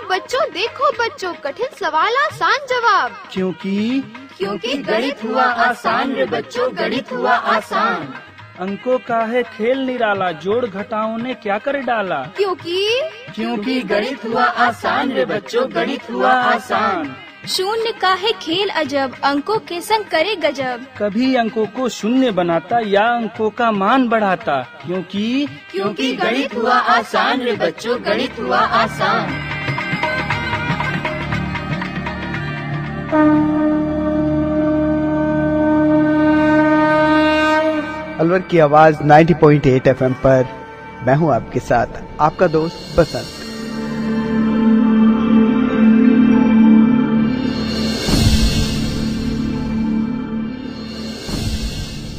देखो बच्चों, कठिन सवाल आसान जवाब। क्योंकि गणित हुआ आसान रे बच्चों, गणित हुआ आसान। अंकों का है खेल निराला, जोड़ घटाओं ने क्या कर डाला। क्योंकि गणित हुआ आसान रे बच्चों, गणित हुआ आसान। शून्य का है खेल अजब, अंकों के संग करे गजब। कभी अंकों को शून्य बनाता या अंकों का मान बढ़ाता। क्योंकि गणित हुआ आसान रे बच्चों, गणित हुआ आसान। अलवर की आवाज 90.8 FM पर मैं हूं आपके साथ, आपका दोस्त बसंत।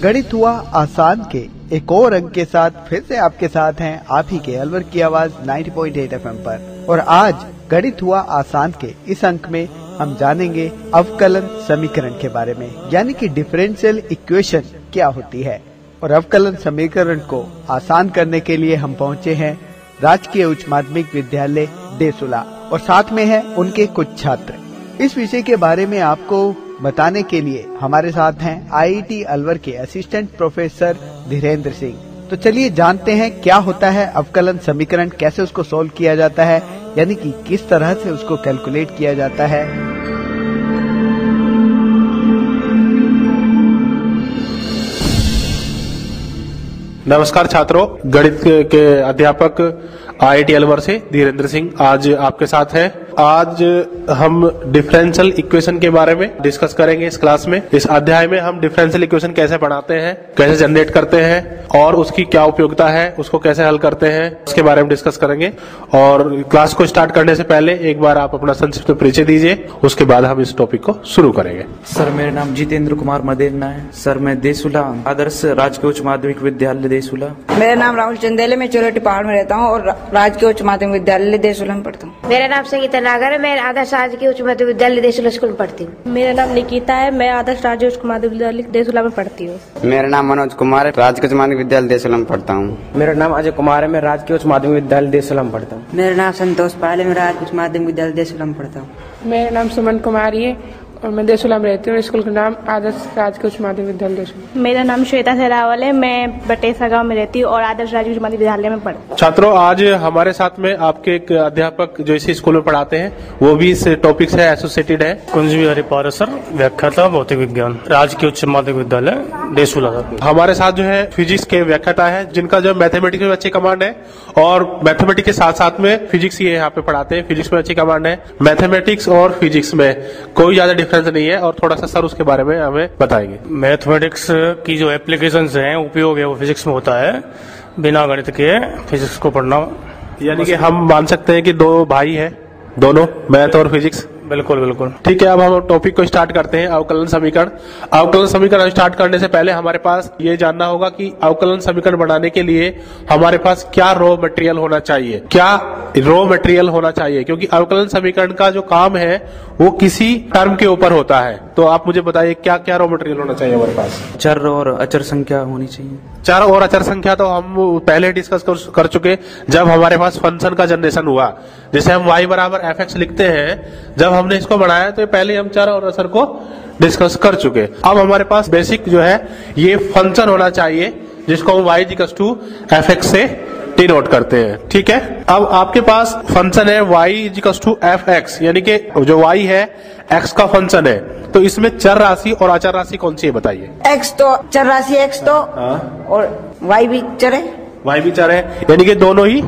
गणित हुआ आसान के एक और अंक के साथ फिर से आपके साथ हैं आप ही के अलवर की आवाज 90.8 FM पर। और आज गणित हुआ आसान के इस अंक में हम जानेंगे अवकलन समीकरण के बारे में, यानी कि डिफरेंशियल इक्वेशन क्या होती है। और अवकलन समीकरण को आसान करने के लिए हम पहुंचे हैं राजकीय उच्च माध्यमिक विद्यालय देसुला और साथ में है उनके कुछ छात्र। इस विषय के बारे में आपको बताने के लिए हमारे साथ हैं IIT अलवर के असिस्टेंट प्रोफेसर धीरेन्द्र सिंह। तो चलिए जानते हैं क्या होता है अवकलन समीकरण, कैसे उसको सोल्व किया जाता है, यानी कि किस तरह से उसको कैलकुलेट किया जाता है। नमस्कार छात्रों, गणित के अध्यापक IIT अलवर से धीरेन्द्र सिंह आज आपके साथ हैं। आज हम डिफरेंशियल इक्वेशन के बारे में डिस्कस करेंगे इस क्लास में। इस अध्याय में हम डिफरेंशियल इक्वेशन कैसे बनाते हैं, कैसे जनरेट करते हैं और उसकी क्या उपयोगिता है, उसको कैसे हल करते हैं, उसके बारे में डिस्कस करेंगे। और क्लास को स्टार्ट करने से पहले एक बार आप अपना संक्षिप्त परिचय दीजिए, उसके बाद हम इस टॉपिक को शुरू करेंगे। सर, मेरा नाम जितेंद्र कुमार मदेरना है। सर, मैं देसुला आदर्श राजकीय उच्च माध्यमिक विद्यालय देसुला। मेरा नाम राहुल चंदेले, मैं चोरोटी पहाड़ में रहता हूँ और राजकीय उच्च माध्यमिक विद्यालय देसुला में पढ़ता हूँ। मेरा नाम संगीता नागर है, मैं आदर्श राजकीय उच्च माध्यमिक विद्यालय देसुला स्कूल में पढ़ती हूँ। मेरा नाम निकिता है, मैं आदर्श राजकीय उच्च माध्यमिक विद्यालय देसुला में पढ़ती हूँ। मेरा नाम मनोज कुमार है, राजकीय उच्च माध्यमिक विद्यालय देसुला में पढ़ता हूँ। मेरा नाम अजय कुमार है, मैं राजकीय उच्च माध्यमिक विद्यालय देसुला में पढ़ता हूँ। मेरा नाम संतोष पाल है, मैं राजकीय उच्च माध्यमिक विद्यालय देसुला में पढ़ता हूँ। मेरा नाम सुमन कुमारी है और मैं देसुला में रहती हूँ। स्कूल का नाम आदर्श राजकीय उच्च माध्यमिक विद्यालय देसुला। मेरा नाम श्वेता सहरावल है, मैं बटेसा गांव में रहती हूँ और आदर्श राजकीय उच्च माध्यमिक विद्यालय में पढ़ती हूँ। छात्रों, आज हमारे साथ में आपके एक अध्यापक जो इसी स्कूल में पढ़ाते हैं, वो भी इस टॉपिक से एसोसिएटेड है। कुंज बिहारी पारसर, व्याख्याता भौतिक विज्ञान, राजकीय उच्च माध्यमिक विद्यालय देसुला। हमारे साथ जो है फिजिक्स के व्याख्याता है, जिनका जो मैथमेटिक्स में अच्छी कमांड है और मैथमेटिक्स के साथ साथ में फिजिक्स ये यहाँ पे पढ़ाते हैं। फिजिक्स में अच्छी कमांड है, मैथमेटिक्स और फिजिक्स में कोई ज्यादा डिफरेंस नहीं है। और थोड़ा सा सर उसके बारे में हमें बताएंगे। मैथमेटिक्स की जो एप्लीकेशंस हैं, उपयोग है, वो फिजिक्स में होता है। बिना गणित के फिजिक्स को पढ़ना, यानी कि हम मान सकते हैं कि दो भाई हैं, दोनों मैथ और फिजिक्स। बिल्कुल बिल्कुल ठीक है। अब हम टॉपिक को स्टार्ट करते हैं, अवकलन समीकरण। अवकलन समीकरण स्टार्ट करने से पहले हमारे पास ये जानना होगा कि अवकलन समीकरण बनाने के लिए हमारे पास क्या रॉ मटेरियल होना चाहिए, क्योंकि अवकलन समीकरण का जो काम है वो किसी टर्म के ऊपर होता है। तो आप मुझे बताइए क्या क्या रॉ मटेरियल होना चाहिए हमारे पास। चर और अचर संख्या होनी चाहिए। चर और अचर संख्या तो हम पहले डिस्कस कर चुके, जब हमारे पास फंक्शन का जनरेशन हुआ, जिसे हम y बराबर fx लिखते हैं। जब हमने इसको बनाया तो पहले हम चर और अचर को डिस्कस कर चुके। अब हमारे पास बेसिक जो है ये फंक्शन होना चाहिए, जिसको हम y fx से डिनोट करते हैं। ठीक है। अब आपके पास फंक्शन है y fx, यानी कि जो y है x का फंक्शन है, तो इसमें चर राशि और अचर राशि कौन सी है बताइए। x तो चर राशि x तो और y भी चर है। y भी चर है, यानी कि दोनों ही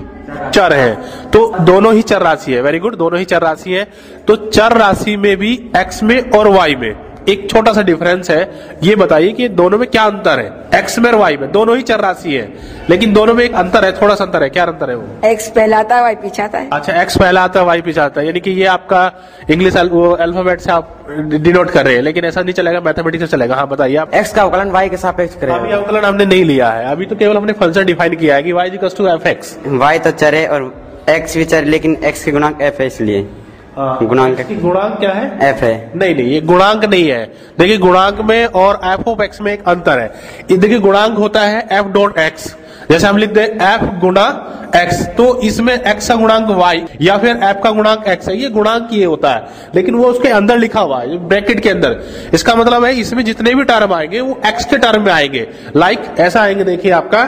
चर हैं। तो दोनों ही चर राशि है। वेरी गुड, दोनों ही चर राशि है। तो चर राशि में भी x में और y में एक छोटा सा डिफरेंस है। ये बताइए कि दोनों में क्या अंतर है। x में और y में दोनों ही चर राशि है, लेकिन दोनों में एक अंतर है, थोड़ा सा अंतर है। क्या अंतर है वो? x पहला आता है, y पीछे आता है। अच्छा, x पहला आता है, y पीछे आता है, यानी कि ये आपका इंग्लिश अल्फाबेट से आप डिनोट कर रहे हैं, लेकिन ऐसा नहीं चलेगा, मैथमेटिक्स से चलेगा। हाँ बताइए आप। x का अवकलन y के सापेक्ष करें। अभी अवकलन हमने नहीं लिया है, अभी तो केवल हमने फंक्शन डिफाइन किया है कि y fx। y तो चर है और x भी चर, लेकिन x के गुणांक f है, इसलिए गुणांक क्या है? f है। नहीं, ये गुणांक नहीं है। देखिए, गुणांक में और f ऑफ x में एक अंतर है। देखिए, गुणांक होता है f डॉट x, जैसे हम लिखते हैं f गुणा x, तो इसमें x का गुणांक y या फिर f का गुणांक x है, ये गुणांक ये होता है, लेकिन वो उसके अंदर लिखा हुआ है ब्रैकेट के अंदर। इसका मतलब है इसमें जितने भी टर्म आएंगे वो x के टर्म में आएंगे। लाइक ऐसा आएंगे, देखिए आपका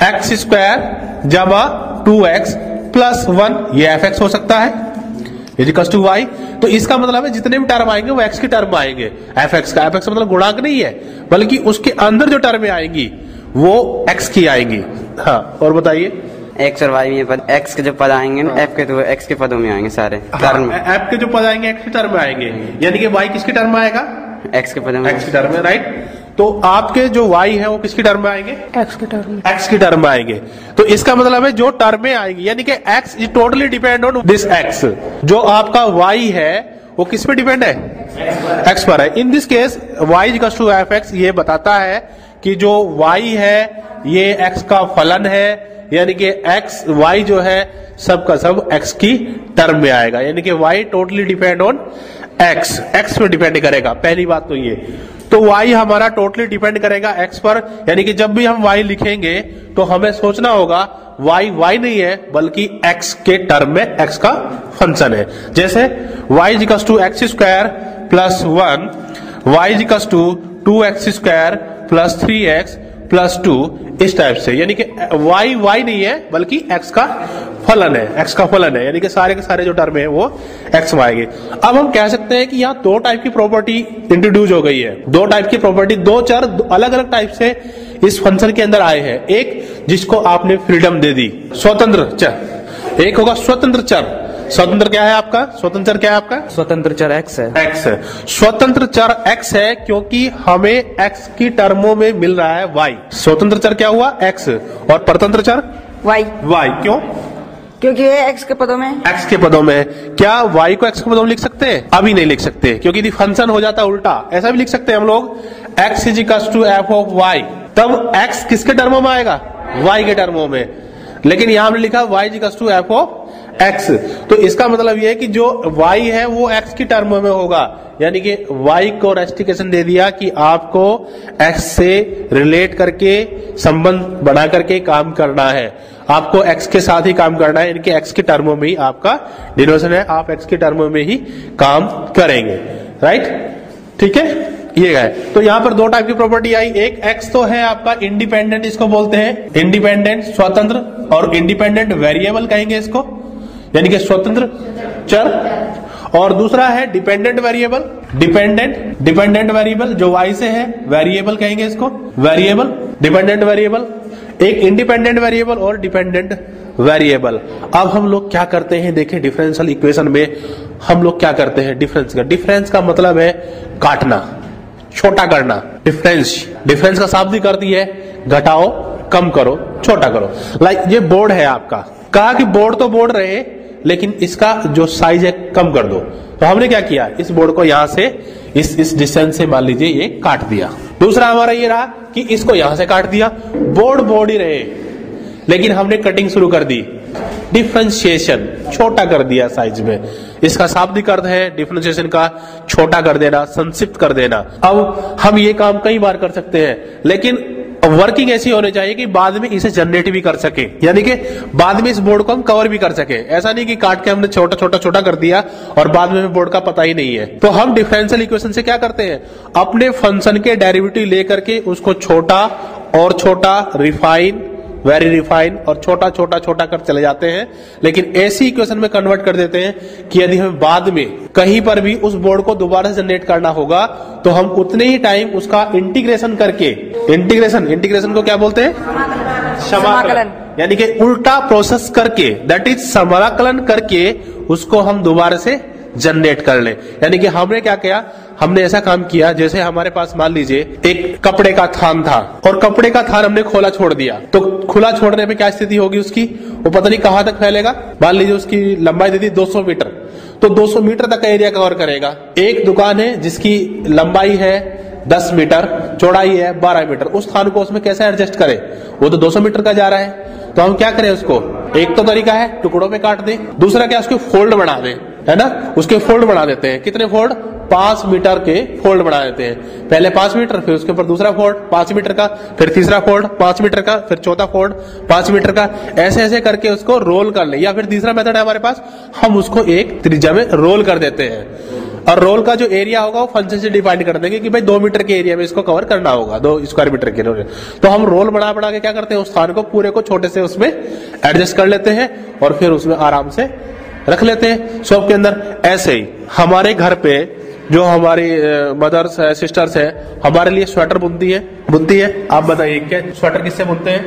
x स्क्वायर जमा 2x प्लस 1, ये fx हो सकता है इक्वल्स टू y। तो इसका मतलब है जितने भी टर्म आएंगे वो x के टर्म में आएंगे। fx का मतलब गुणांक नहीं है, बल्कि उसके अंदर जो टर्म आएंगी वो x की आएंगी। हाँ, और बताइए। x और y में पद, x के जो पद आएंगे ना f के, तो x के पदों में आएंगे सारे टर्म। f के जो पद आएंगे x के टर्म में आएंगे, यानी कि y किसके टर्म में आएगा? x के पदों में, x के टर्म में, राइट। तो आपके जो y है वो किसकी टर्म में आएंगे? x के टर्म में, x की टर्म में आएंगे। तो इसका मतलब है जो टर्म में आएंगी, यानी कि x is totally depend on this x। जो आपका y है वो किस पे डिपेंड है? x पर है। In this case y equals to fx ये बताता है कि जो y है ये x का फलन है, यानी कि x y जो है सब का सब x की टर्म में आएगा, यानी कि y totally depend on x, x पे डिपेंड करेगा। पहली बात तो ये, तो y हमारा टोटली डिपेंड करेगा x पर, यानी कि जब भी हम y लिखेंगे तो हमें सोचना होगा y नहीं है बल्कि x के टर्म में x का फंक्शन है। जैसे y equals to X square plus 1, y equals to 2x square plus 3x plus 2, इस टाइप से, यानी कि y नहीं है बल्कि x का फलन है, x का फलन है, यानी कि सारे के सारे जो टर्म है वो x में आएंगे। अब हम कह सकते हैं कि यहाँ दो टाइप की प्रॉपर्टी इंट्रोड्यूस हो गई है। दो टाइप की प्रॉपर्टी, दो चर अलग अलग टाइप से इस फंक्शन के अंदर आए हैं। एक जिसको आपने फ्रीडम दे दी, स्वतंत्र चर, एक होगा स्वतंत्र चर। स्वतंत्र क्या है आपका? स्वतंत्र चर क्या है आपका? स्वतंत्र चर x है। x है, स्वतंत्र चर x है क्योंकि हमें x की टर्मों में मिल रहा है y। स्वतंत्र चर क्या हुआ? x। और परतंत्र चर y। क्यों? क्योंकि ये x के पदों में, x के पदों में। क्या y को x के पदों में लिख सकते हैं? अभी नहीं लिख सकते, क्योंकि यदि फंक्शन हो जाता उल्टा, ऐसा भी लिख सकते हैं हम लोग, x is equals to f of y, तब x किसके टर्मों में आएगा? y के टर्मों में। लेकिन यहां हमने लिखा y equals to f of x, तो इसका मतलब यह है कि जो y है वो x की टर्म में होगा, यानी कि y को रेस्ट्रिक्शन दे दिया कि आपको x से रिलेट करके संबंध बना करके काम करना है, आपको x के साथ ही काम करना है, यानी कि x के टर्मों में ही आपका डिनोशन है, आप x के टर्मों में ही काम करेंगे, राइट। ठीक है, ये है। तो यहाँ पर दो टाइप की प्रॉपर्टी आई। एक x तो है आपका इंडिपेंडेंट, इसको बोलते हैं इंडिपेंडेंट स्वतंत्र, और इंडिपेंडेंट वेरिएबल कहेंगे इसको, यानी कि स्वतंत्र चर। और दूसरा है डिपेंडेंट वेरिएबल, डिपेंडेंट वेरिएबल जो y से है, वेरिएबल कहेंगे इसको, वेरिएबल, डिपेंडेंट वेरिएबल। एक इंडिपेंडेंट वेरिएबल और डिपेंडेंट वेरिएबल। अब हम लोग क्या करते हैं, देखें डिफरेंशियल इक्वेशन में हम लोग क्या करते हैं, डिफरेंस का मतलब है काटना, छोटा करना। डिफरेंस का शाब्दिक अर्थ है घटाओ, कम करो, छोटा करो। लाइक ये बोर्ड है आपका, कहा कि बोर्ड तो बोर्ड रहे लेकिन इसका जो साइज है कम कर दो, तो हमने क्या किया, इस बोर्ड को यहां से इस डिस्टेंस से मान लीजिए ये काट दिया। दूसरा हमारा ये रहा कि इसको यहां से काट दिया, बोर्ड ही रहे लेकिन हमने कटिंग शुरू कर दी, डिफरेंशिएशन, छोटा कर दिया साइज में। इसका शाब्दिक अर्थ है डिफरेंशिएशन का छोटा कर देना, संक्षिप्त कर देना। अब हम ये काम कई बार कर सकते हैं, लेकिन वर्किंग ऐसी होनी चाहिए कि बाद में इसे जनरेट भी कर सके, यानी कि बाद में इस बोर्ड को हम कवर भी कर सके। ऐसा नहीं कि काट के हमने छोटा कर दिया और बाद में बोर्ड का पता ही नहीं है। तो हम डिफरेंशियल इक्वेशन से क्या करते हैं, अपने फंक्शन के डेरिवेटिव लेकर के उसको छोटा और छोटा, रिफाइन, वेरी रिफाइन और छोटा कर चले जाते हैं। लेकिन ऐसी इक्वेशन में कन्वर्ट कर देते हैं कि यदि हमें बाद में कहीं पर भी उस बोर्ड को दोबारा से जनरेट करना होगा तो हम उतने ही टाइम उसका इंटीग्रेशन करके, इंटीग्रेशन को क्या बोलते हैं, समाकलन, यानी कि उल्टा प्रोसेस करके, दैट इज समाकलन करके उसको हम दोबारा से जनरेट कर ले। यानी कि हमने क्या किया, हमने ऐसा काम किया जैसे हमारे पास मान लीजिए एक कपड़े का थान था और कपड़े का थान हमने खोला छोड़ दिया, तो खुला छोड़ने पे क्या स्थिति होगी उसकी, वो पता नहीं कहां तक फैलेगा। मान लीजिए उसकी लंबाई दे दी 200 मीटर, तो 200 मीटर तक का एरिया कवर करेगा। एक दुकान है जिसकी लंबाई है 10 मीटर, चौड़ाई है 12 मीटर, उस थान को उसमें कैसे एडजस्ट करें, वो तो 200 मीटर का जा रहा है। तो हम क्या करें, उसको एक तो तरीका है टुकड़ों में काट दें, दूसरा क्या उसके फोल्ड बना दें, है ना, उसके फोल्ड बना देते हैं। कितने फोल्ड, 5 मीटर के फोल्ड बना देते हैं। पहले 5 मीटर, फिर उसके ऊपर दूसरा फोल्ड 5 मीटर का, फिर तीसरा फोल्ड 5 मीटर का, फिर चौथा फोल्ड 5 मीटर का, ऐसे ऐसे करके उसको रोल कर ले। या फिर तीसरा मेथड है हमारे पास, हम उसको एक त्रिज्या में रोल कर देते हैं और रोल का जो एरिया होगा वो फंक्शन से डिफाइन कर देंगे कि भाई 2 मीटर के एरिया में इसको कवर करना होगा, 2 स्क्वायर मीटर के रोल। तो हम रोल बना बना के क्या करते हैं, उस स्थान को पूरे को छोटे से उसमें एडजस्ट कर लेते हैं और फिर उसमें आराम से रख लेते हैं शॉप के अंदर। ऐसे ही हमारे घर पे जो हमारी मदर्स है, सिस्टर्स है, हमारे लिए स्वेटर बुनती है। आप बताइए क्या स्वेटर किससे बुनते हैं?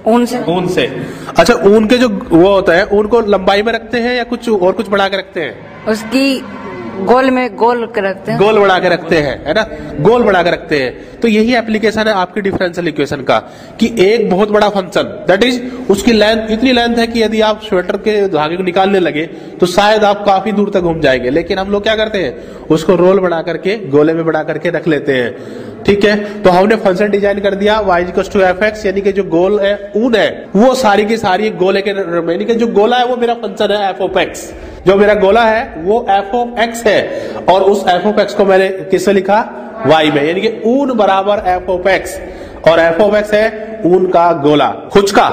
ऊन से। ऊन से। अच्छा, ऊन के जो वो होता है, ऊन को लंबाई में रखते हैं या कुछ और कुछ बढ़ा के रखते हैं? उसकी गोल में गोल के रखते हैं, गोल बढ़ा के रखते हैं, है ना, गोल बढ़ा के रखते हैं। तो यही एप्लीकेशन है आपकी डिफरेंशियल इक्वेशन का कि एक बहुत बड़ा फंक्शन, दैट इज उसकी लेंथ इतनी लेंथ है कि यदि आप स्वेटर के धागे को निकालने लगे तो शायद आप काफी दूर तक घूम जाएंगे, लेकिन हम लोग क्या करते हैं, उसको रोल बना करके गोले में बना करके रख लेते हैं। ठीक है, तो हमने फंक्शन डिजाइन कर दिया y=fx, यानी कि जो गोल है, ऊन है, वो सारी की सारी गोले के, यानी कि जो गोला है वो मेरा फंक्शन है f(x), जो मेरा गोला है वो f(x) है और उस f(x) को मैंने किससे लिखा, y में, यानी कि ऊन बराबर f(x) और f(x) है ऊन का गोला। खुचका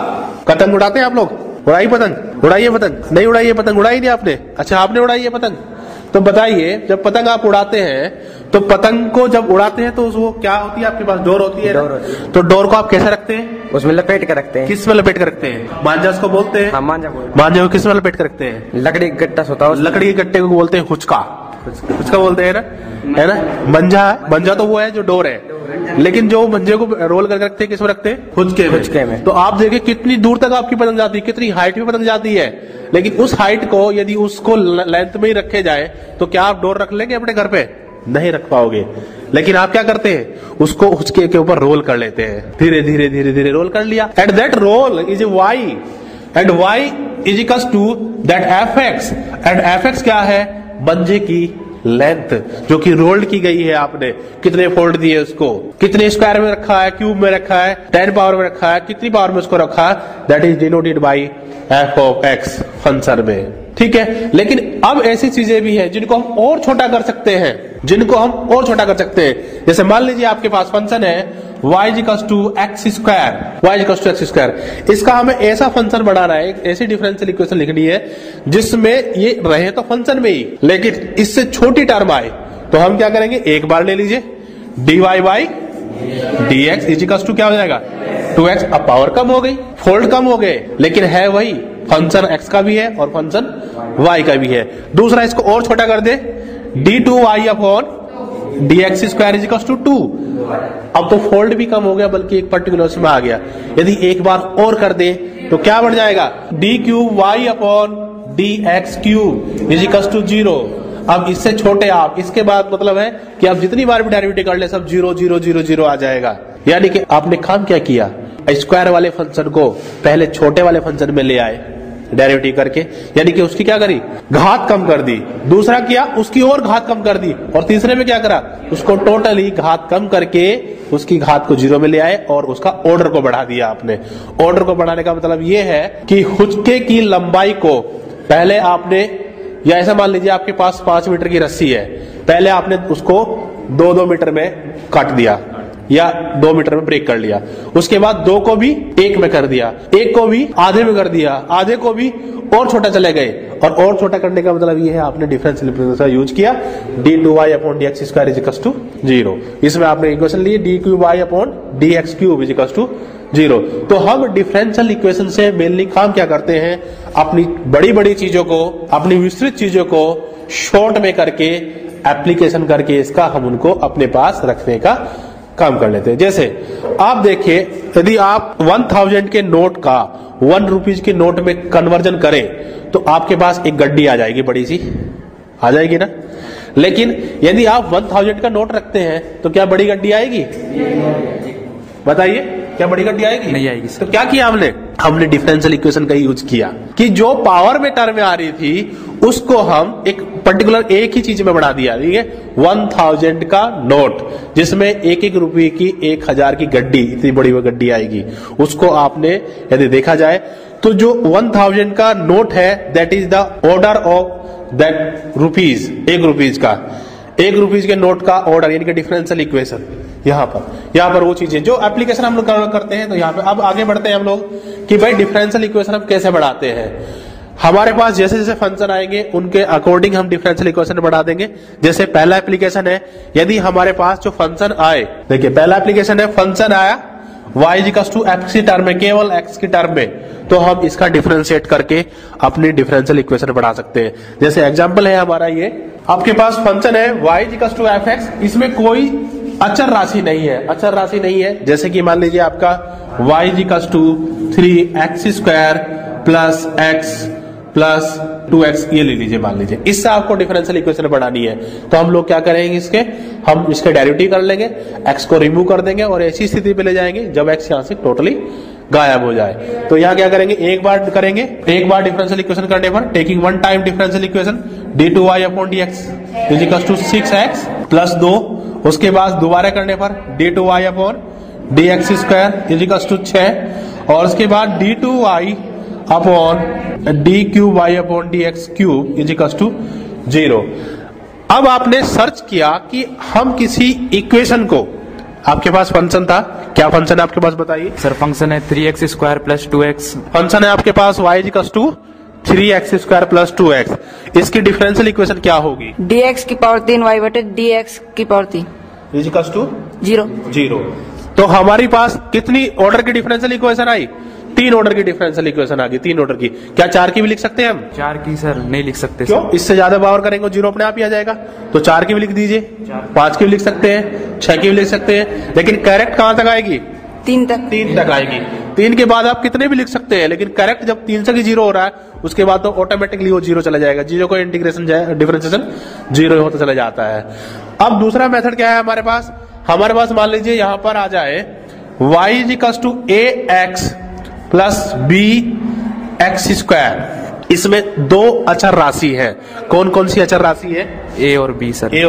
पतंग उड़ाते हैं आप लोग? उड़ाई पतंग? उड़ाइए पतंग? नहीं उड़ाइए पतंग? उड़ाई नहीं आपने? अच्छा, आपने उड़ाई है पतंग? तो बताइए, जब पतंग आप उड़ाते हैं तो पतंग को जब उड़ाते हैं तो वो क्या होती है आपके पास, डोर होती है, डोर होती है। तो डोर को आप कैसे रखते हैं? उसमें लपेट कर रखते हैं। किस में लपेट कर रखते हैं? मांझा उसको बोलते हैं। हाँ, मांझा को किस में लपेट कर रखते हैं? लकड़ी का गट्टा होता है, लकड़ी के गट्टे को बोलते हैं खुचका। खुचका बोलते हैं ना, है ना। मंजा तो वो है जो डोर है, लेकिन जो मंजे को रोल करके रखते हैं किस में रखते हैं? खुचके में। तो आप देखिए कितनी दूर तक आपकी पतंग जाती है, कितनी हाइट में पतंग जाती है, लेकिन उस हाइट को यदि उसको लेंथ में ही रखे जाए तो क्या आप डोर रख लेंगे अपने घर पे? नहीं रख पाओगे। लेकिन आप क्या करते हैं, उसको खुचके के ऊपर रोल कर लेते हैं, धीरे धीरे धीरे धीरे रोल कर लिया। At that role is y, and y is equals to that f(x), and f(x) क्या है, मंजे की लेंथ जो कि रोल्ड की गई है। आपने कितने फोल्ड दिए उसको, कितने स्क्वायर में रखा है, क्यूब में रखा है, 10 पावर में रखा है, कितनी पावर में उसको रखा है, that is denoted by f(x) function में। ठीक है, लेकिन अब ऐसी चीजें भी हैं जिनको हम और छोटा कर सकते हैं, जैसे मान लीजिए आपके पास फंक्शन है y=x², इसका हमें ऐसा फंक्शन बनाना है, एक ऐसी डिफरेंशियल इक्वेशन लिखनी है जिसमें ये रहे तो फंक्शन में ही, लेकिन इससे छोटी टर्म आए तो हम क्या करेंगे, एक बार ले लीजिए dy/dx क्या हो जाएगा, 2x। अब पावर कम हो गई, फोल्ड कम हो गए, लेकिन है वही फंक्शन x का भी है और फंक्शन y का भी है। दूसरा इसको और छोटा कर दे, d2y/dx²=2। अब तो फोल्ड भी कम हो गया, बल्कि एक पर्टिकुलर में आ गया। यदि एक बार और कर दे तो क्या बन जाएगा, d3y/dx3=0। अब इससे छोटे आप, इसके बाद मतलब है कि आप जितनी बार भी डेरिवेटिव कर ले सब 0 0 0 0 आ जाएगा। यानी कि आपने काम क्या किया, स्क्वायर वाले फंक्शन को पहले छोटे वाले फंक्शन में ले आए डेरिवेटिव करके, यानी कि उसकी क्या करी, घात कम कर दी। दूसरा किया, उसकी और घात कम कर दी, और तीसरे में क्या करा, उसको टोटली घात कम करके उसकी घात को 0 में ले आए और उसका ऑर्डर को बढ़ा दिया आपने। ऑर्डर को बढ़ाने का मतलब ये है कि हुचके की लंबाई को पहले आपने, या ऐसा मान लीजिए आपके पास 5 मीटर की रस्सी है, पहले आपने उसको 2-2 मीटर में काट दिया या 2 मीटर में ब्रेक कर लिया, उसके बाद 2 को भी 1 में कर दिया, 1 को भी आधे में कर दिया, आधे को भी और छोटा चले गए। और छोटा करने का मतलब ये है आपने डिफरेंशियल इक्वेशन यूज किया, d2y/dx²=0। इसमें आपने इक्वेशन ली d3y/dx3=0। तो हम डिफरेंशियल इक्वेशन से मेनली काम क्या करते हैं, अपनी बड़ी बड़ी चीजों को, अपनी विस्तृत चीजों को शॉर्ट में करके, एप्लीकेशन करके इसका हम उनको अपने पास रखने का काम कर लेते हैं। जैसे आप देखिए, यदि आप 1000 के नोट का 1 रुपीज के नोट में कन्वर्जन करें तो आपके पास एक गड्डी आ जाएगी, बड़ी सी आ जाएगी ना। लेकिन यदि आप 1000 का नोट रखते हैं तो क्या बड़ी गड्डी आएगी? बताइए, क्या बड़ी गड्डी आएगी? नहीं आएगी। तो क्या किया हमने डिफरेंशियल इक्वेशन का यूज किया कि जो पावर में टर्म में आ रही थी उसको हम एक पर्टिकुलर एक ही चीज में बढ़ा दिया। ठीक है, 1000 का नोट जिसमें 1-1 रुपए की 1000 की गड्डी, इतनी बड़ी वो गड्डी आएगी, उसको आपने यदि देखा जाए तो जो 1000 का नोट है that is the order of that rupees, 1 rupees का 1 रुपीज के नोट का ऑर्डर यानी कि डिफरेंशियल इक्वेशन, यहाँ पर वो चीजें जो एप्लीकेशन हम लोग करते हैं। तो यहाँ पे अब आगे बढ़ते हैं हम लोग कि भाई डिफरेंशियल इक्वेशन हम कैसे बढ़ाते हैं। हमारे पास जैसे जैसे फंक्शन आएंगे उनके अकॉर्डिंग हम डिफरेंशियल इक्वेशन बढ़ा देंगे। जैसे पहला एप्लीकेशन है, यदि हमारे पास जो फंक्शन आए, देखिए पहला एप्लीकेशन है, फंक्शन आया y इक्वल्स टू x की टर्म में, केवल x की टर्म में, तो हम इसका डिफरेंशिएट करके अपनी डिफरेंशियल इक्वेशन बढ़ा सकते हैं। जैसे एग्जांपल है हमारा ये, आपके पास फंक्शन है y इक्वल्स टू fx, इसमें कोई अचर राशि नहीं है, जैसे कि मान लीजिए आपका y equals to 3x square plus x plus 2x, ये ले लीजिए मान लीजिए। इससे आपको डिफरेंशियल इक्वेशन बनानी है, तो हम लोग क्या करेंगे, हम इसके डेरिवेटिव कर लेंगे, x को रिमूव कर देंगे और ऐसी स्थिति पे ले जाएंगे जब x यहाँ से टोटली गायब हो जाए। तो यहाँ क्या करेंगे, एक बार डिफरेंशियल इक्वेशन करने पर, taking one time differential equation d2y upon dx is equals to 6x plus 2, उसके बाद दोबारा करने पर d2y upon dx square is equals to 6, और उसके बाद d2y upon d cube y upon d x cube is equals to 0। अब आपने सर्च किया कि हम किसी इक्वेशन को, आपके पास फंक्शन था, क्या फंक्शन है आपके पास बताइए सर? फंक्शन है 3x square plus 2x। Function है आपके पास y is equals to 3x square plus 2x। इसकी डिफरेंशियल इक्वेशन क्या होगी? dx की पावर 3 y बटे dx की पावर 3 इज इक्वल्स टू 0। तो हमारी पास कितनी ऑर्डर की डिफरेंशियल इक्वेशन आई? 3 ऑर्डर की डिफरेंशियल इक्वेशन आ गई, 3 ऑर्डर की। क्या 4 की भी लिख सकते हैं हम? 4 की सर नहीं लिख सकते। क्यों? इससे ज्यादा पावर करेंगे 0 अपने आप ही आ जाएगा। तो 4 की भी लिख दीजिए, 5 की भी लिख सकते हैं, 6 की भी लिख सकते हैं, लेकिन करेक्ट कहां तक आएगी? 3 तक आएगी। 3 के बाद आप कितने भी लिख सकते हैं, लेकिन करेक्ट जब 3 से 0 हो रहा है उसके बाद तो ऑटोमेटिकली वो 0 चला जाएगा। 0 को इंटीग्रेशन डिफरेंशिएशन 0 होता चला जाता है। अब दूसरा मेथड क्या है हमारे पास? मान लीजिए यहां पर आ जाए y is equals to ax plus b x square. इसमें 2 अचर राशि है। कौन कौन सी अचर राशि है? a और b सर। a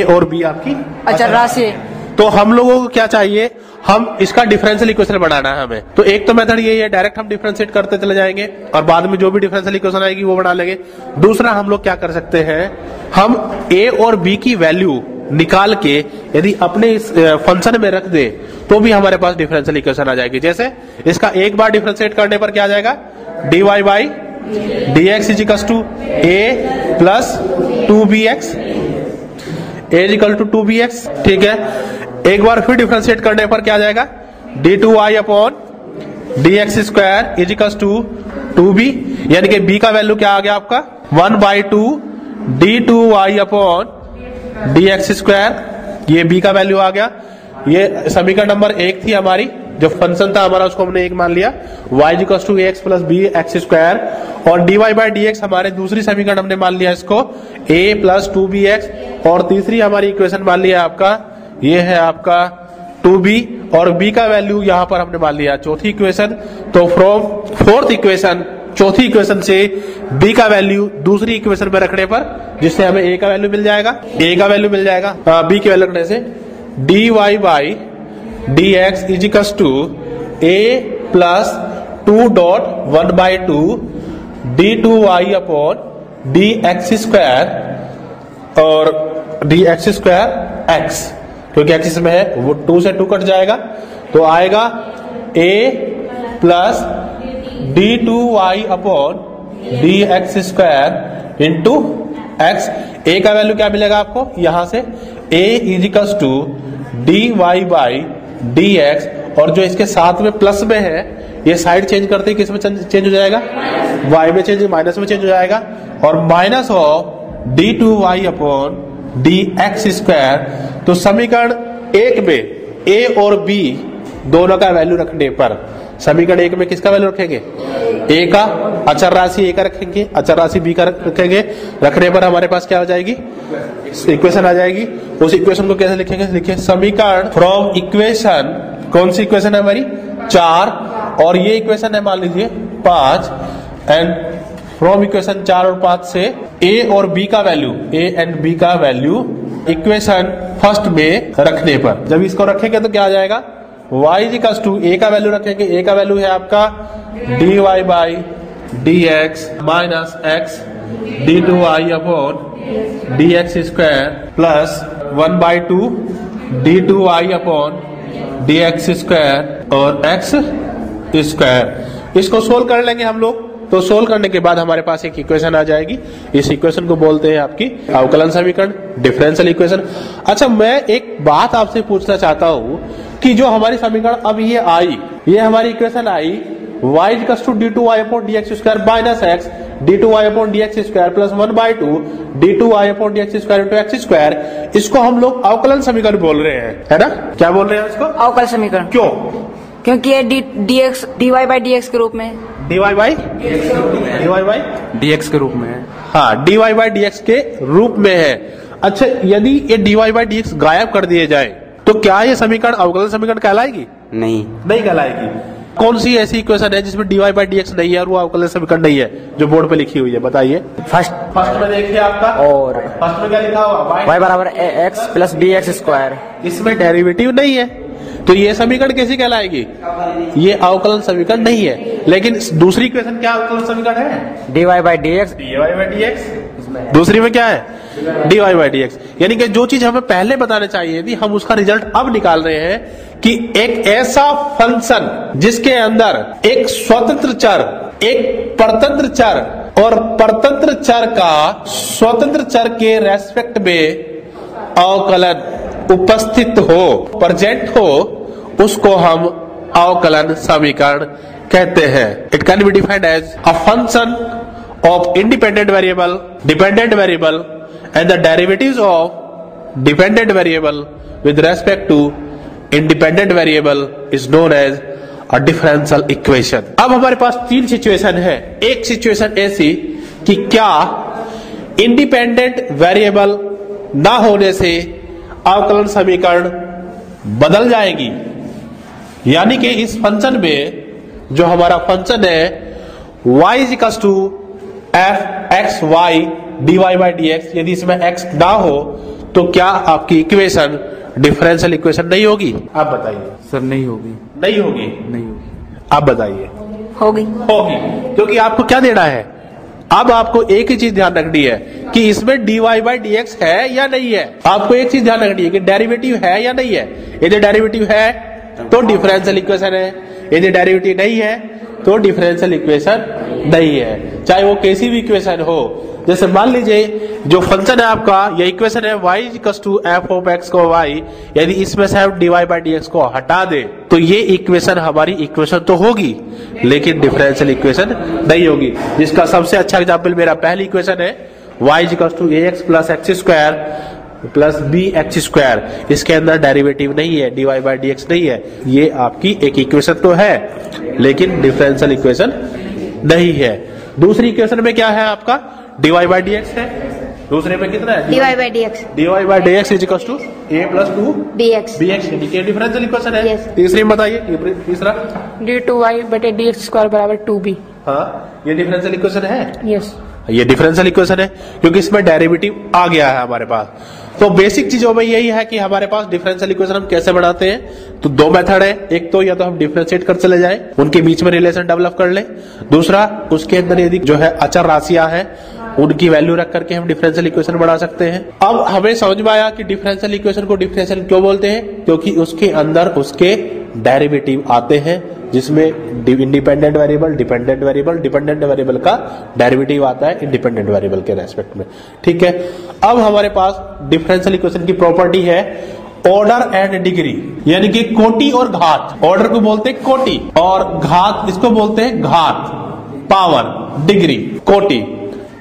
और b आपकी अचर राशि है। तो हम लोगों को क्या चाहिए, हम इसका डिफरेंशियल इक्वेशन बनाना है हमें। तो एक तो मेथड ये है, डायरेक्ट हम डिफरेंशिएट करते चले जाएंगे और बाद में जो भी डिफरेंशियल इक्वेशन आएगी वो बना लेंगे। दूसरा हम लोग क्या कर सकते हैं, हम a और b की वैल्यू निकाल के यदि अपने इस फंक्शन में रख दे तो भी हमारे पास डिफरेंशियल इक्वेशन आ जाएगी। जैसे इसका एक बार डिफरेंशिएट करने पर क्या आ जाएगा, dy by dx is equal to a plus 2bx, a is equal to 2bx। ठीक है, एक बार फिर डिफरेंशिएट करने पर क्या आ जाएगा, d2y upon dx square is equal to 2b, यानी कि b का वैल्यू क्या आ गया आपका 1/2 d2y अपॉन dx स्क्वायर, ये b का वैल्यू आ गया। ये समीकरण नंबर 1 थी हमारी, जो फंक्शन था हमारा उसको हमने 1 मान लिया, y equal to ax plus b x square, और dy बाई dx हमारे दूसरी समीकरण हमने मान लिया इसको a प्लस 2bx, और तीसरी हमारी इक्वेशन मान लिया आपका, ये है आपका 2b, और b का वैल्यू यहां पर हमने मान लिया चौथी इक्वेशन। तो फ्रॉम फोर्थ इक्वेशन, चौथी इक्वेशन से b का वैल्यू दूसरी इक्वेशन में रखने पर, जिससे हमें a का वैल्यू मिल जाएगा, b की वैल्यू रखने से dy by dx is equal to a plus 2.1/2 d2y upon dx square, और dx स्क्वायर x, क्योंकि x इसमें है वो 2 से 2 कट जाएगा, तो आएगा a plus d2y upon dx square into x। a का वैल्यू क्या मिलेगा आपको यहां से, a is equal to dy by dx, और जो इसके साथ में प्लस में है ये साइड चेंज करते ही किस में चेंज हो जाएगा, y में चेंज, माइनस में चेंज हो जाएगा, और minus of d2y upon dx square. तो समीकरण 1 में a और b दोनों का वैल्यू रखने पर, समीकरण 1 में किसका वैल्यू रखेंगे, a का, अचर राशि a का रखेंगे, अचर राशि b का रखेंगे, रखने पर हमारे पास क्या हो जाएगी, इक्वेशन आ जाएगी। उस इक्वेशन को कैसे लिखेंगे, लिखिए समीकरण फ्रॉम इक्वेशन, कौन सी इक्वेशन है हमारी 4, और ये इक्वेशन है मान लीजिए 5, एंड फ्रॉम इक्वेशन 4 और 5 से a और b का वैल्यू, a एंड b का वैल्यू इक्वेशन फर्स्ट में रखने पर, जब इसको रखेंगे तो क्या आ जाएगा, y इक्वल टू a का वैल्यू रखेंगे, a का वैल्यू है आपका dy by dx minus x d2i upon dx square plus 1/2 d2i upon dx square और x स्क्वायर। इसको सोल्व कर लेंगे हम लोग। तो सोल्व करने के बाद हमारे पास एक इक्वेशन आ जाएगी। इस इक्वेशन को बोलते हैं आपकी अवकलन समीकरण, डिफरेंशियल इक्वेशन। अच्छा, मैं एक बात आपसे पूछना चाहता हूं कि जो हमारी समीकरण अब ये आई, ये हमारी इक्वेशन आई y equals to d2i upon dx square minus x d2i upon dx square plus 1/2 d2i upon dx square into x square, इसको हम लोग अवकलन समीकरण बोल रहे हैं, है ना? क्या बोल रहे हैं इसको? अवकल समीकरण। क्यों? क्योंकि ये dx dy by dx के रूप में है। dy by dx के रूप में है। हाँ, dy by dx के रूप में है। अच्छा, यदि ये dy by dx गायब कर दिए जाए तो क्या ये समीकरण अवकलन समीकरण कहलाएगी? नहीं कहलाएगी। कौन सी ऐसी इक्वेशन है जिसमें dy by dx नहीं है और वो अवकलन समीकरण नहीं है, जो बोर्ड पे लिखी हुई है? बताइए। फर्स्ट में देखिए आपका, और फर्स्ट में क्या लिखा हुआ? y बराबर x प्लस bx स्क्वायर। इसमें डेरिवेटिव नहीं है, तो ये समीकरण कैसी कहलाएगी? ये अवकलन समीकरण नहीं है। लेकिन दूसरी इक्वेशन क्या अवकलन समीकरण है? dy by dx। दूसरी में क्या है? dy by dx। यानी कि जो चीज हमें पहले बताना चाहिए थी, हम उसका रिजल्ट अब निकाल रहे हैं कि एक ऐसा फंक्शन जिसके अंदर एक स्वतंत्र चर, एक परतंत्र चर और परतंत्र चर का स्वतंत्र चर के रेस्पेक्ट में अवकलन उपस्थित हो, प्रेजेंट हो, उसको हम अवकलन समीकरण कहते हैं। It can be defined as a function of independent variable, dependent variable and the derivatives of dependent variable with respect to independent variable is known as a differential equation। अब हमारे पास तीन सिचुएशन है। एक सिचुएशन ऐसी कि क्या independent variable ना होने से अवकलन समीकरण बदल जाएगी, यानी कि इस फंक्शन में जो हमारा फंक्शन है y is equals to f(x,y) dy by dx, यदि इसमें x ना हो तो क्या आपकी इक्वेशन डिफरेंशियल इक्वेशन नहीं होगी? आप बताइए। सर नहीं होगी। नहीं होगी? नहीं होगी। आप बताइए। होगी। क्योंकि आपको क्या देना है? अब आपको एक ही चीज ध्यान रखनी है कि इसमें dy by dx है या नहीं है। आपको एक चीज ध्यान रखनी है कि डेरिवेटिव है या नहीं है। यदि डेरिवेटिव है तो डिफरेंशियल इक्वेशन है, यदि डेरिवेटिव नहीं है तो डिफरेंशियल इक्वेशन नहीं है, चाहे वो कैसी भी इक्वेशन हो। जैसे मान लीजिए जो फंक्शन है आपका, ये इक्वेशन है y equals to f of x को y, यदि इसमें से हम dy by dx को हटा दे तो ये इक्वेशन हमारी इक्वेशन तो होगी लेकिन डिफरेंशियल इक्वेशन नहीं होगी। जिसका सबसे अच्छा एग्जांपल मेरा पहली इक्वेशन है y equals to ax plus x square plus bx square. इसके अंदर डेरिवेटिव नहीं है, dy by dx नहीं है। ये आपकी एक इक्वेशन तो है लेकिन डिफरेंशियल इक्वेशन नहीं है। दूसरी इक्वेशन में क्या है आपका? dy by dx है। दूसरे में कितना है? dy by dx। dy by dx is equal to a plus 2 bx। ये डिफरेंशियल इक्वेशन है। तीसरी में बताइए, तीसरा d2y बटे dx स्क्वायर बराबर 2b। हाँ, ये डिफरेंशियल इक्वेशन है। यस, ये डिफरेंशियल इक्वेशन है क्योंकि इसमें डेरिवेटिव आ गया है हमारे पास। तो बेसिक चीजों में यही है कि हमारे पास डिफरेंशियल इक्वेशन हम कैसे बनाते हैं। तो दो मेथड है, एक तो या तो हम डिफरेंशिएट कर चले जाएं, उनके बीच में रिलेशन डेवलप कर लें। दूसरा, उसके अंदर यदि जो है अचर राशियां हैं उनकी वैल्यू रख करके हम डिफरेंशियल इक्वेशन बना सकते हैं। अब हमें समझ में आया कि डिफरेंशियल इक्वेशन को डिफरेंशियल क्यों बोलते हैं, क्योंकि उसके अंदर उसके डेरिवेटिव आते हैं जिसमें independent variable, dependent variable, dependent variable का डेरिवेटिव आता है इंडिपेंडेंट वेरिएबल के रेस्पेक्ट में। ठीक है, अब हमारे पास डिफरेंशियल इक्वेशन की प्रॉपर्टी है ऑर्डर एंड डिग्री, यानी कि कोटि और घात। ऑर्डर को बोलते हैं कोटि और घात इसको बोलते हैं घात, पावर, डिग्री, कोटि।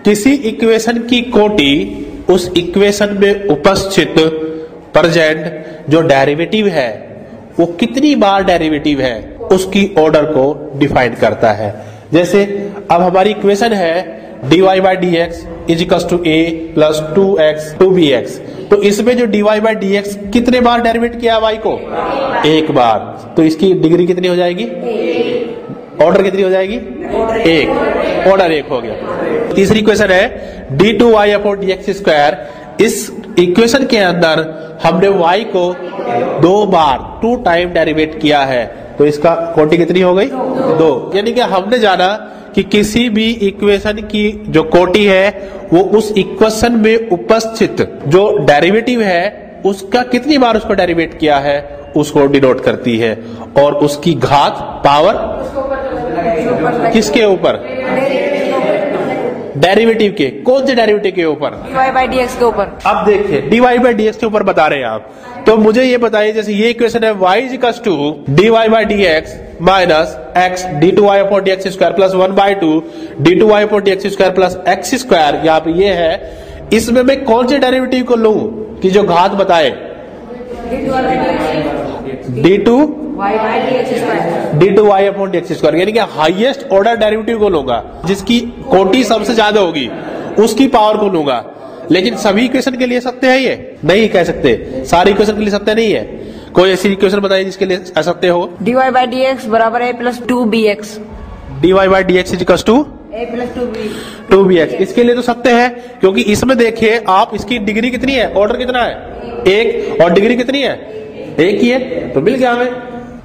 किसी इक्वेशन की कोटि उस इक्वेशन में उपस्थित प्रेजेंट जो डेरिवेटिव है वो कितनी बार डेरिवेटिव है उसकी ऑर्डर को डिफाइन करता है। जैसे अब हमारी इक्वेशन है dy by dx is equals to a plus 2x 2bx, तो इसमें जो dy by dx कितने बार डेरिवेट किया y को? एक बार। तो इसकी डिग्री कितनी हो जाएगी? ऑर्डर कितनी हो जाएगी? एक। ऑर्डर एक हो गया। तीसरी इक्वेशन है d2y अपॉन dx स्क्वायर। इस इक्वेशन के अंदर हमने y को दो बार 2 टाइम डेरिवेट किया है, तो इसका कोटि कितनी हो गई? 2। यानी कि हमने जाना कि किसी भी इक्वेशन की जो कोटि है वो उस इक्वेशन में उपस्थित जो डेरिवेटिव है उसका कितनी बार उसको डेरिवेट किया है उसको डिनोट करती है, और उसकी घात पावर किसके ऊपर? डेरिवेटिव के। कौन से डेरिवेटिव के ऊपर? dy/dx के ऊपर। अब देखिए dy/dx के ऊपर बता रहे हैं आप, तो मुझे ये बताइए, जैसे ये इक्वेशन है y = dy/dx minus x d2y/dx² plus 1/2 d2y/dx² plus x², यहाँ पे ये है, इसमें मैं कौन से डेरिवेटिव को लूं कि जो घात बताए? d2y/dx², यानी कि हाईएस्ट ऑर्डर डेरिवेटिव को लूंगा, जिसकी कोटि सबसे ज्यादा होगी उसकी पावर को लूंगा। लेकिन सभी इक्वेशन के लिए सत्य है ये? नहीं कह सकते, सारी इक्वेशन के लिए सत्य नहीं है। कोई ऐसी इक्वेशन बताइए जिसके लिए असत्य हो? dy/dx बराबर a + 2bx। dy/dx = a + 2bx, इसके लिए तो सत्य है, क्योंकि इसमें देखिए आप, इसकी डिग्री कितनी है, ऑर्डर कितना है? 1, और डिग्री कितनी है? 1 ही है, तो मिल गया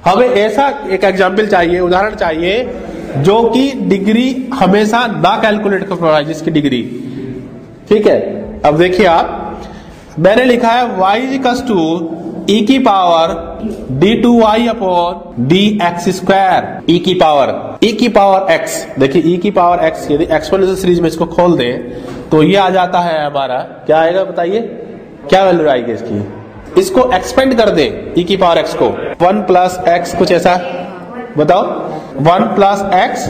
हमें ऐसा एक एग्जाम्पल चाहिए, उदाहरण चाहिए जो कि डिग्री हमेशा ना कैलकुलेट कर पाए, जिसकी डिग्री, ठीक है। अब देखिए आप, मैंने लिखा है y = e की पावर d2y/dx², e की पावर x। देखिए e की पावर x, यदि एक्सपोनेंशियल सीरीज में इसको खोल दें तो ये आ जाता है हमारा, क्या आएगा बताइए, क्या वैल्यू आएगी इसकी? इसको एक्सपेंड कर दे e की पावर x को, 1 + x, कुछ ऐसा बताओ, 1 + x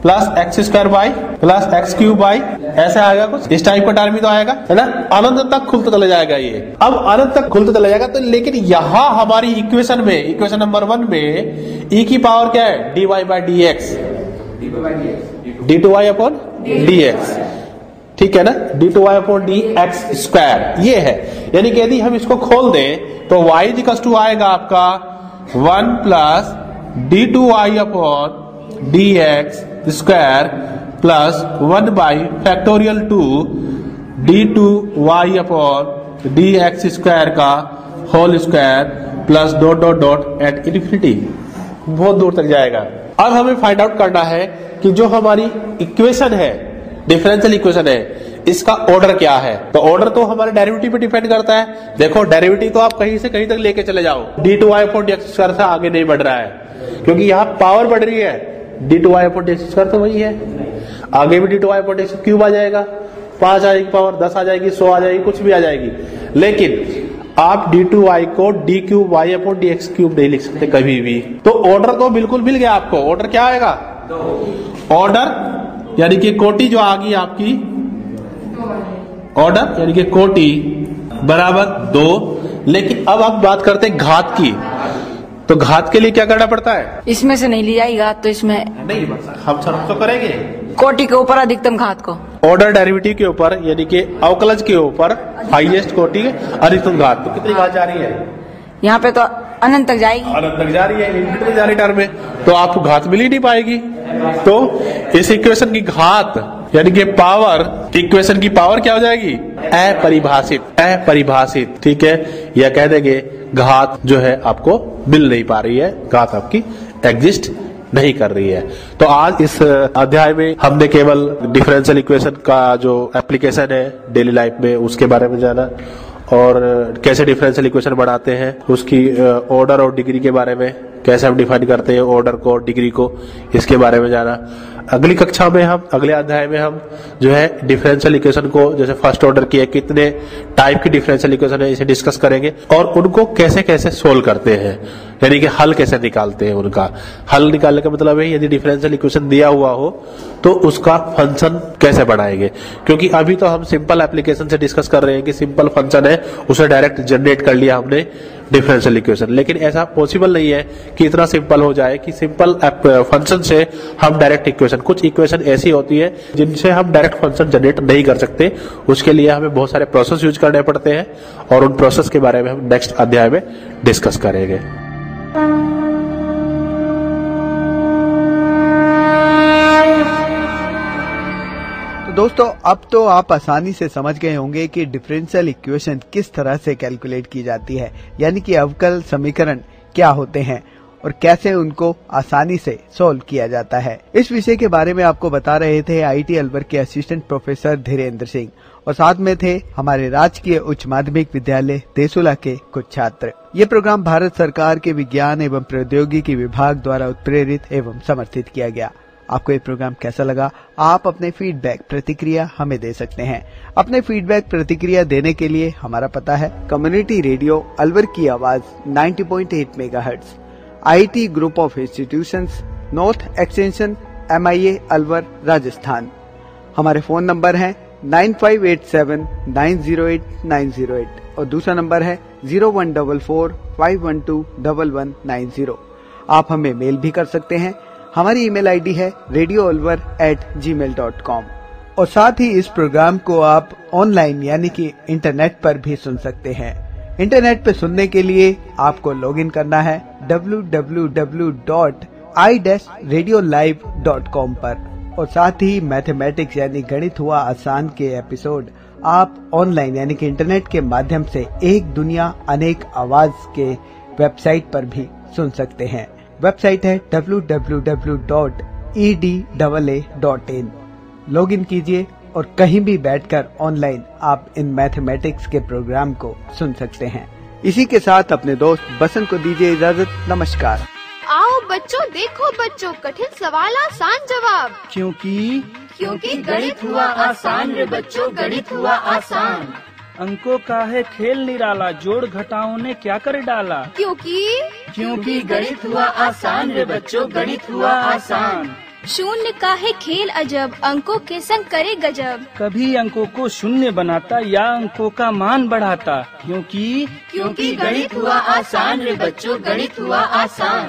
plus x² plus x³ ऐसे आएगा कुछ, इस टाइप का टर्म ही तो आएगा, है ना। अनंत तक खुलता चला जाएगा ये। अब अनंत तक खुलता चला जाएगा, तो लेकिन यहां हमारी इक्वेशन में, इक्वेशन नंबर 1 में e की पावर क्या है? dy/dx, d2y/dx, ठीक है ना, d2y/dx², ये है। यानी कि यदि हम इसको खोल दें तो y = आएगा आपका 1 + d2y/dx² प्लस 1/2 d2y/dx² का whole square plus ... at infinity, बहुत दूर तक जाएगा। अब हमें फाइंड आउट करना है कि जो हमारी इक्वेशन है, डिफरेंशियल इक्वेशन है, इसका ऑर्डर क्या है। तो ऑर्डर तो हमारे डेरिवेटिव पे डिपेंड करता है। देखो डेरिवेटिव तो आप कहीं से कहीं तक लेके चले जाओ, d2y/dx² से आगे नहीं बढ़ रहा है, क्योंकि यहाँ पावर बढ़ रही है, d2y/dx² तो वही है, आगे भी d2y/dx³ आ जाएगा, 5 आएगी पावर, 10 आ जाएगी, 100 आ जाएगी, कुछ भी आ जाएगी। लेकिन आप d2y को d3y/dx³ नहीं लिख सकते कभी भी। तो ऑर्डर तो बिल्कुल मिल गया आपको। ऑर्डर क्या आएगा? ऑर्डर यानी कि कोटि जो आ गई आपकी, ऑर्डर यानी कि कोटि बराबर 2। लेकिन अब आप बात करते हैं घात की, तो घात के लिए क्या करना पड़ता है? इसमें से नहीं ली जाएगी घात, तो इसमें नहीं, हम सब तो करेंगे कोटि के ऊपर अधिकतम घात को, ऑर्डर डेरिवेटिव के ऊपर यानी कि अवकलज के ऊपर हाईएस्ट कोटि अधिकतम घात। तो कितनी घात जा रही है यहाँ पे? तो अनंत तक जाएगी, अनंत तक जा रही है, इनफिनिटी जा रही टर्म में, तो आपको घात मिल ही नहीं पाएगी। तो इस इक्वेशन की घात यानी कि पावर, इक्वेशन की पावर क्या हो जाएगी? अपरिभाषित, ठीक है, या कह देंगे घात जो है आपको मिल नहीं पा रही है, घात आपकी एग्जिस्ट नहीं कर रही है। तो आज इस अध्याय में हमने केवल डिफरेंशियल इक्वेशन का जो एप्लीकेशन है डेली लाइफ में उसके बारे में जाना, और कैसे डिफरेंशियल इक्वेशन बनाते हैं, उसकी ऑर्डर और डिग्री के बारे में, कैसे हम डिफाइन करते हैं ऑर्डर को और डिग्री को, इसके बारे में जाना। अगली कक्षा में हम, अगले अध्याय में हम जो है डिफरेंशियल इक्वेशन को, जैसे फर्स्ट ऑर्डर की है, कितने टाइप की डिफरेंशियल इक्वेशन है, इसे डिस्कस करेंगे, और उनको कैसे कैसे सोल्व करते हैं, यानी कि हल कैसे निकालते हैं। उनका हल निकालने का मतलब है यदि डिफरेंशियल इक्वेशन दिया हुआ हो तो उसका फंक्शन कैसे बनाएंगे, क्योंकि अभी तो हम सिंपल एप्लीकेशन से डिस्कस कर रहे हैं कि सिंपल फंक्शन है, उसे डायरेक्ट जनरेट कर लिया हमने डिफरेंशियल इक्वेशन। लेकिन ऐसा पॉसिबल नहीं है कि इतना सिंपल हो जाए कि सिंपल फंक्शन से हम डायरेक्ट इक्वेशन, कुछ इक्वेशन ऐसी होती है जिनसे हम डायरेक्ट फंक्शन जनरेट नहीं कर सकते, उसके लिए हमें बहुत सारे प्रोसेस यूज करने पड़ते हैं, और उन प्रोसेस के बारे में हम नेक्स्ट अध्याय में डिस्कस करेंगे। दोस्तों अब तो आप आसानी से समझ गए होंगे कि डिफरेंशियल इक्वेशन किस तरह से कैलकुलेट की जाती है, यानी कि अवकल समीकरण क्या होते हैं और कैसे उनको आसानी से सोल्व किया जाता है। इस विषय के बारे में आपको बता रहे थे IIT अलवर के असिस्टेंट प्रोफेसर धीरेन्द्र सिंह और साथ में थे हमारे राजकीय उच्च माध्यमिक विद्यालय देसुला के कुछ छात्र। ये प्रोग्राम भारत सरकार के विज्ञान एवं प्रौद्योगिकी विभाग द्वारा उत्प्रेरित एवं समर्थित किया गया। आपको ये प्रोग्राम कैसा लगा? आप अपने फीडबैक प्रतिक्रिया हमें दे सकते हैं। अपने फीडबैक प्रतिक्रिया देने के लिए हमारा पता है कम्युनिटी रेडियो अलवर की आवाज 90.8 megahertz, IIT group of institutions, north extension, MIA Alwar, Rajasthan. हमारे फोन नंबर है 9587908908 और दूसरा नंबर है 0144512190। आप हमें मेल भी कर सकते हैं। हमारी ईमेल आईडी है radioalwar@gmail.com और साथ ही इस प्रोग्राम को आप ऑनलाइन यानी कि इंटरनेट पर भी सुन सकते हैं। इंटरनेट पर सुनने के लिए आपको लॉगिन करना है www.i-radiolive.com पर और साथ ही मैथमेटिक्स यानी गणित हुआ आसान के एपिसोड आप ऑनलाइन यानी कि इंटरनेट के माध्यम से एक दुनिया अनेक आवाज के वेबसाइट पर भी सुन सकते हैं। वेबसाइट है www.edaa.in। लॉगिन कीजिए और कहीं भी बैठकर ऑनलाइन आप इन मैथमेटिक्स के प्रोग्राम को सुन सकते हैं। इसी के साथ अपने दोस्त बसंत को दीजिए इजाजत। नमस्कार। आओ बच्चों, देखो बच्चों, कठिन सवाल आसान जवाब। क्योंकि गणित हुआ आसान रे बच्चों, गणित हुआ आसान। अंकों का है खेल निराला, जोड़ घटाओं ने क्या कर डाला। क्योंकि गणित हुआ आसान रे बच्चों, गणित हुआ आसान। शून्य का है खेल अजब, अंकों के संग करे गजब। कभी अंकों को शून्य बनाता या अंकों का मान बढ़ाता। क्योंकि गणित हुआ आसान रे बच्चों, गणित हुआ आसान।